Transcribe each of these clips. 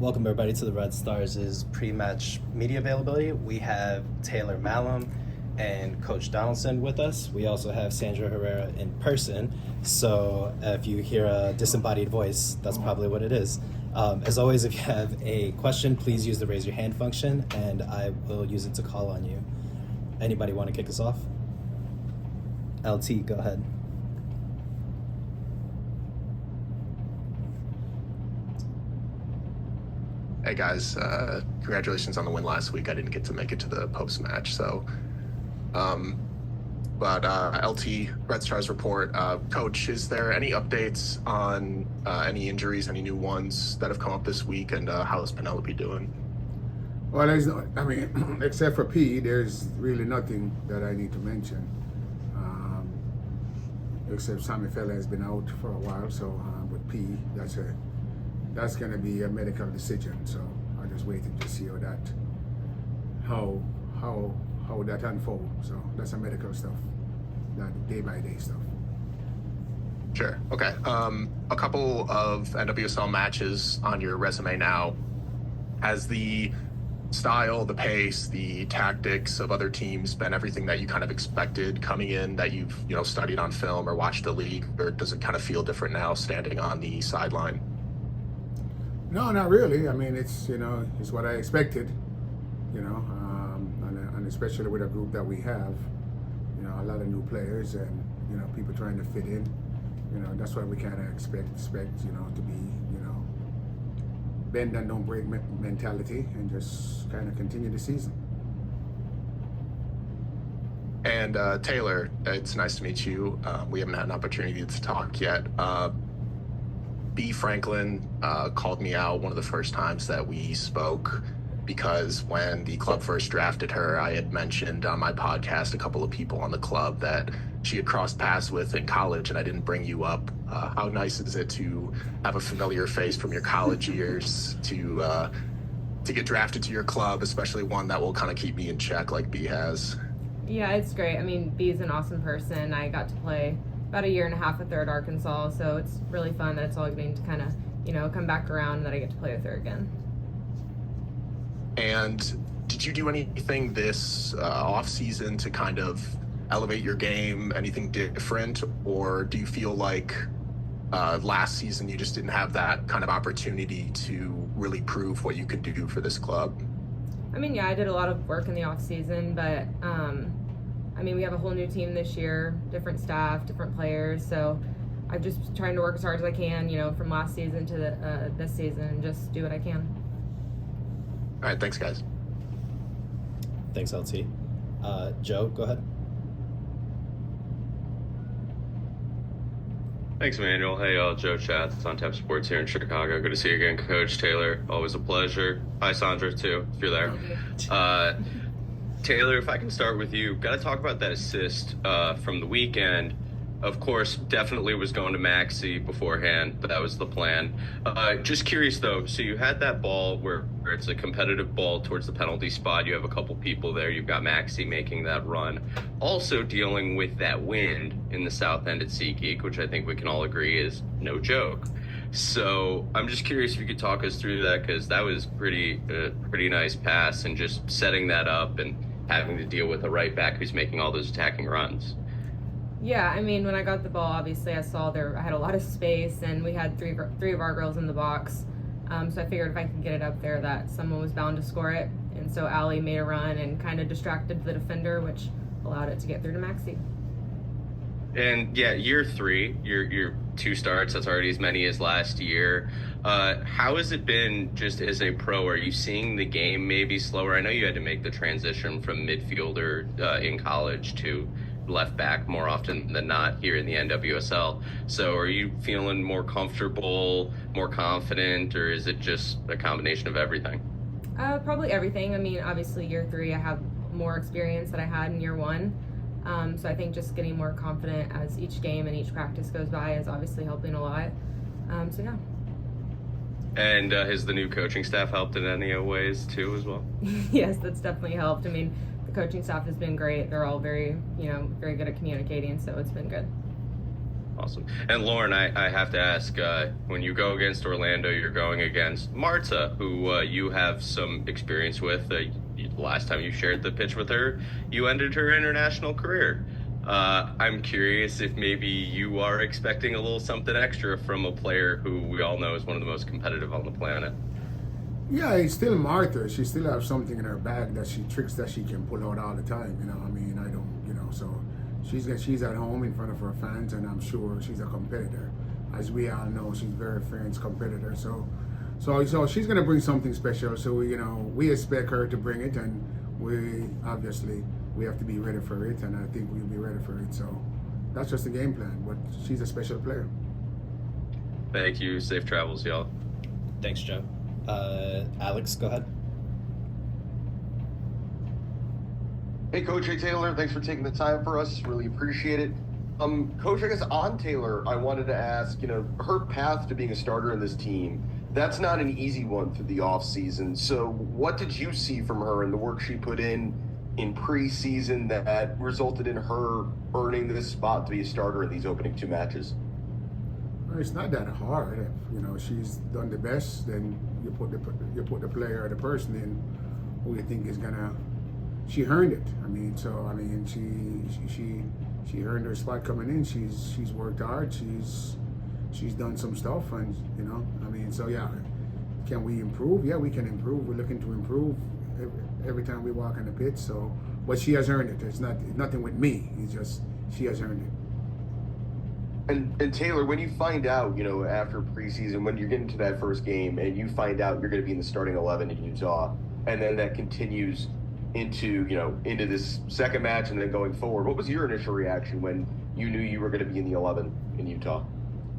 Welcome everybody to the Red Stars' pre-match media availability. We have Taylor Malham and Coach Donaldson with us. We also have Sandra Herrera in person. So if you hear a disembodied voice, that's probably what it is. As always, if you have a question, please use the raise your hand function and I will use it to call on you. Anybody want to kick us off? LT, go ahead. Hey guys, congratulations on the win last week. I didn't get to make it to the post-match, so. But LT, Red Stars report. Coach, is there any updates on any injuries, any new ones that have come up this week, and how is Penelope doing? Well, except for P, there's really nothing that I need to mention. Except Sammy Fella has been out for a while, so with P, that's going to be a medical decision. So I'm just waiting to see how that unfolds. So that's a medical stuff, not day by day stuff. Sure. Okay. A couple of NWSL matches on your resume now. Has the style, the pace, the tactics of other teams been everything that you kind of expected coming in, that you've studied on film or watched the league, or does it kind of feel different now standing on the sideline? No, not really. I mean, it's what I expected, and especially with a group that we have, a lot of new players and people trying to fit in. That's what we kind of expect, to be, bend and don't break mentality, and just kind of continue the season. And Taylor, it's nice to meet you. We haven't had an opportunity to talk yet. B. Franklin called me out one of the first times that we spoke, because when the club first drafted her, I had mentioned on my podcast a couple of people on the club that she had crossed paths with in college, and I didn't bring you up. How nice is it to have a familiar face from your college years to get drafted to your club, especially one that will kind of keep me in check like B has? Yeah, it's great. I mean, B is an awesome person. I got to play about a year and a half with her at Arkansas, so it's really fun that it's all getting to kind of, come back around and that I get to play with her again. And did you do anything this off season to kind of elevate your game, anything different, or do you feel like last season you just didn't have that kind of opportunity to really prove what you could do for this club? I mean, yeah, I did a lot of work in the off season, but we have a whole new team this year, different staff, different players, so I'm just trying to work as hard as I can, from last season to this season, and just do what I can. All right, thanks, guys. Thanks, LT. Joe, go ahead. Thanks, Manuel. Hey, Joe Chats on Tap Sports here in Chicago. Good to see you again, Coach Taylor. Always a pleasure. Hi, Sandra, too, if you're there. Taylor, if I can start with you, got to talk about that assist from the weekend. Of course, definitely was going to Maxi beforehand, but that was the plan. Just curious, though, so you had that ball where it's a competitive ball towards the penalty spot. You have a couple people there. You've got Maxi making that run. Also dealing with that wind in the south end at SeaGeek, which I think we can all agree is no joke. So I'm just curious if you could talk us through that, because that was pretty nice pass, and just setting that up and having to deal with a right back who's making all those attacking runs. Yeah, when I got the ball, obviously I saw I had a lot of space, and we had three of our girls in the box. So I figured if I could get it up there that someone was bound to score it. And so Allie made a run and kind of distracted the defender, which allowed it to get through to Maxi. And yeah, year 3, your 2 starts, that's already as many as last year. How has it been just as a pro? Are you seeing the game maybe slower? I know you had to make the transition from midfielder in college to left back more often than not here in the NWSL. So are you feeling more comfortable, more confident, or is it just a combination of everything? Probably everything. Obviously year 3, I have more experience than I had in year 1. So I think just getting more confident as each game and each practice goes by is obviously helping a lot. So yeah. And has the new coaching staff helped in any ways too as well? Yes, that's definitely helped. The coaching staff has been great. They're all very good at communicating, so it's been good. Awesome. And Lauren, I have to ask, when you go against Orlando, you're going against Marta, who you have some experience with. Last time you shared the pitch with her, you ended her international career. I'm curious if maybe you are expecting a little something extra from a player who we all know is one of the most competitive on the planet. Yeah, it's still Martha. She still has something in her bag that she tricks that she can pull out all the time. You know, I mean, I don't, you know, so she's at home in front of her fans, and I'm sure she's a competitor. As we all know, she's very fierce competitor. So she's gonna bring something special. So you know, we expect her to bring it, and we obviously we have to be ready for it, and I think we'll be ready for it. So that's just the game plan. But she's a special player. Thank you. Safe travels, y'all. Thanks, Joe. Alex, go ahead. Hey, Coach. Hey, Taylor. Thanks for taking the time for us. Really appreciate it. Coach, I guess on Taylor, I wanted to ask, you know, her path to being a starter in this team, that's not an easy one through the offseason. So what did you see from her and the work she put in preseason that resulted in her earning this spot to be a starter in these opening 2 matches? It's not that hard. If, you know, she's done the best, then you put the player or the person in who you think is gonna. She earned it. I mean, she earned her spot coming in. She's worked hard. She's done some stuff, and you know, I mean, so yeah. Can we improve? Yeah, we can improve. We're looking to improve every time we walk in the pit. So, but she has earned it. It's nothing with me. It's just she has earned it. And Taylor, when you find out, you know, after preseason, when you're getting to that first game and you find out you're going to be in the starting 11 in Utah, and then that continues into this second match and then going forward, what was your initial reaction when you knew you were going to be in the 11 in Utah?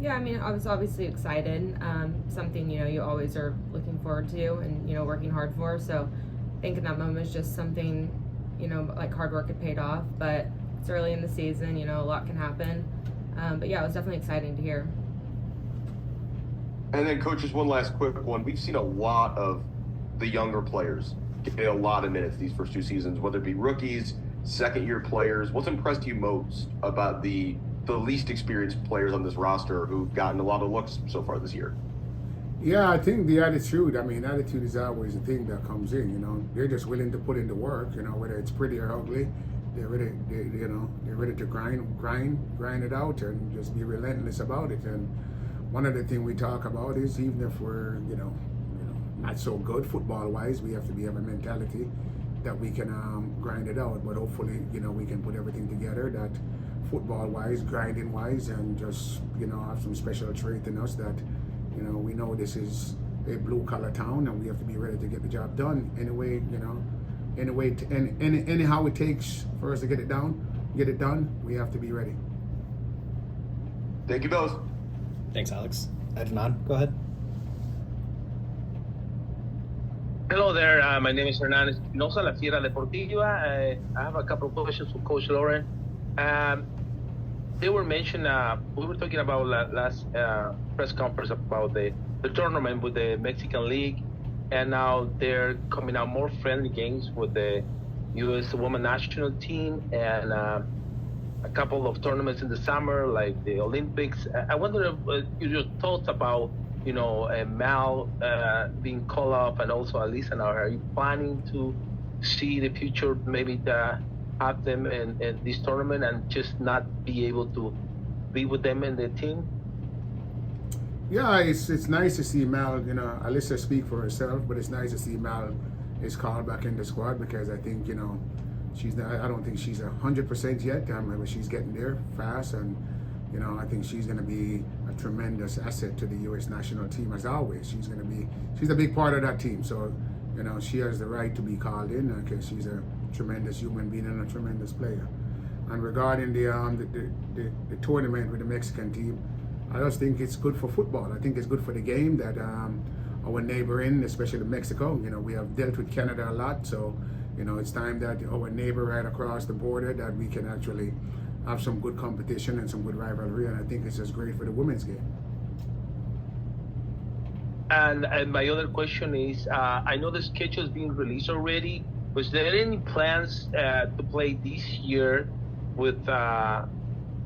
Yeah, I mean, I was obviously excited. Something, you know, you always are looking forward to and, you know, working hard for. So I think in that moment was just something, you know, like hard work had paid off. But it's early in the season, you know, a lot can happen. But yeah, it was definitely exciting to hear. And then, Coach, just one last quick one. We've seen a lot of the younger players get a lot of minutes these first 2 seasons, whether it be rookies, second-year players. What's impressed you most about the least experienced players on this roster who've gotten a lot of looks so far this year? Yeah, I think the attitude. I mean, attitude is always the thing that comes in. You know, they're just willing to put in the work. You know, whether it's pretty or ugly. They're ready to grind it out and just be relentless about it. And one of the things we talk about is even if we're, you know, not so good football-wise, we have to have a mentality that we can grind it out. But hopefully, you know, we can put everything together that football-wise, grinding-wise, and just, you know, have some special trait in us that, you know, we know this is a blue-collar town and we have to be ready to get the job done anyway, you know. Anyway, anyhow it takes for us to get it done, we have to be ready. Thank you both. Thanks, Alex. Adnan, go ahead. Hello there. My name is Hernan Espinosa, La Fiera Deportiva. I have a couple of questions for Coach Lauren. They were mentioned, we were talking about last press conference about the tournament with the Mexican League. And now they're coming out more friendly games with the U.S. Women's National Team and a couple of tournaments in the summer, like the Olympics. I wonder if your thoughts about, you know, Mal being called up and also Alisa now. Are you planning to see the future, maybe to have them in this tournament and just not be able to be with them in the team? Yeah, it's nice to see Mal, you know, Alyssa speak for herself, but it's nice to see Mal is called back in the squad because I think, you know, I don't think she's 100% yet, but she's getting there fast, and, you know, I think she's going to be a tremendous asset to the U.S. national team as always. She's a big part of that team, so, you know, she has the right to be called in because she's a tremendous human being and a tremendous player. And regarding the tournament with the Mexican team, I just think it's good for football. I think it's good for the game that our neighbor especially Mexico, you know, we have dealt with Canada a lot, so, you know, it's time that our neighbor right across the border that we can actually have some good competition and some good rivalry, and I think it's just great for the women's game. And my other question is, I know the schedule is being released already. Was there any plans to play this year with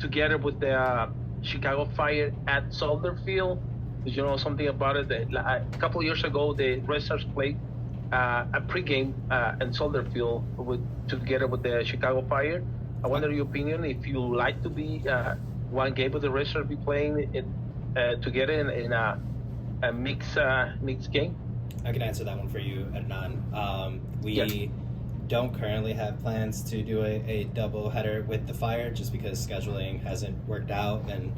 together with the Chicago Fire at Soldier Field. Did you know something about it? A couple of years ago, the Red Stars played a pregame in Soldier Field together with the Chicago Fire. I wonder your opinion if you like to be one game with the Red Stars be playing it together in a mixed game. I can answer that one for you, Adnan. We Yes. don't currently have plans to do a double header with the Fire just because scheduling hasn't worked out and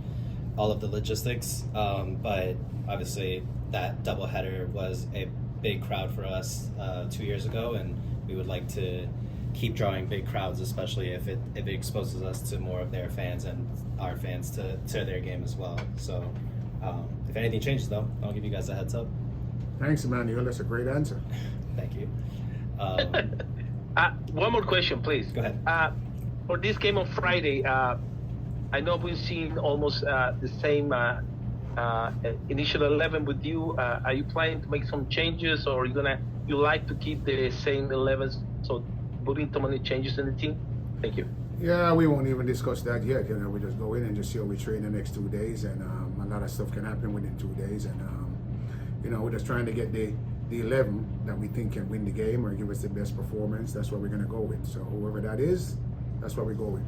all of the logistics. But obviously that double header was a big crowd for us 2 years ago, and we would like to keep drawing big crowds, especially if it exposes us to more of their fans and our fans to their game as well. So if anything changes though, I'll give you guys a heads up. Thanks, Emmanuel. That's a great answer. Thank you. One more question, please. Go ahead. For this game on Friday, I know we've seen almost the same initial 11 with you. Are you planning to make some changes, or you like to keep the same 11? So putting too many changes in the team? Thank you. Yeah, we won't even discuss that yet. We just go in and just see how we train the next 2 days, and a lot of stuff can happen within 2 days. And we're just trying to get the 11 that we think can win the game or give us the best performance. That's what we're going to go with. So whoever that is, that's what we go with.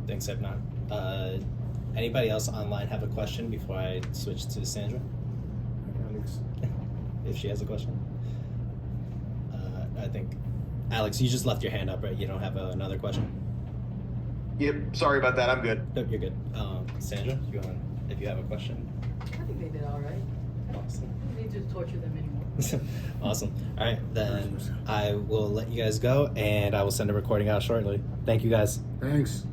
Thanks, Adnan. Anybody else online have a question before I switch to Sandra? Alex. If she has a question. I think, Alex, you just left your hand up, right? You don't have another question? Yep. Sorry about that. I'm good. No, you're good. Sandra, if you have a question. I think they did all right. Awesome. We need to torture them anymore. Awesome. All right, then I will let you guys go, and I will send a recording out shortly. Thank you, guys. Thanks.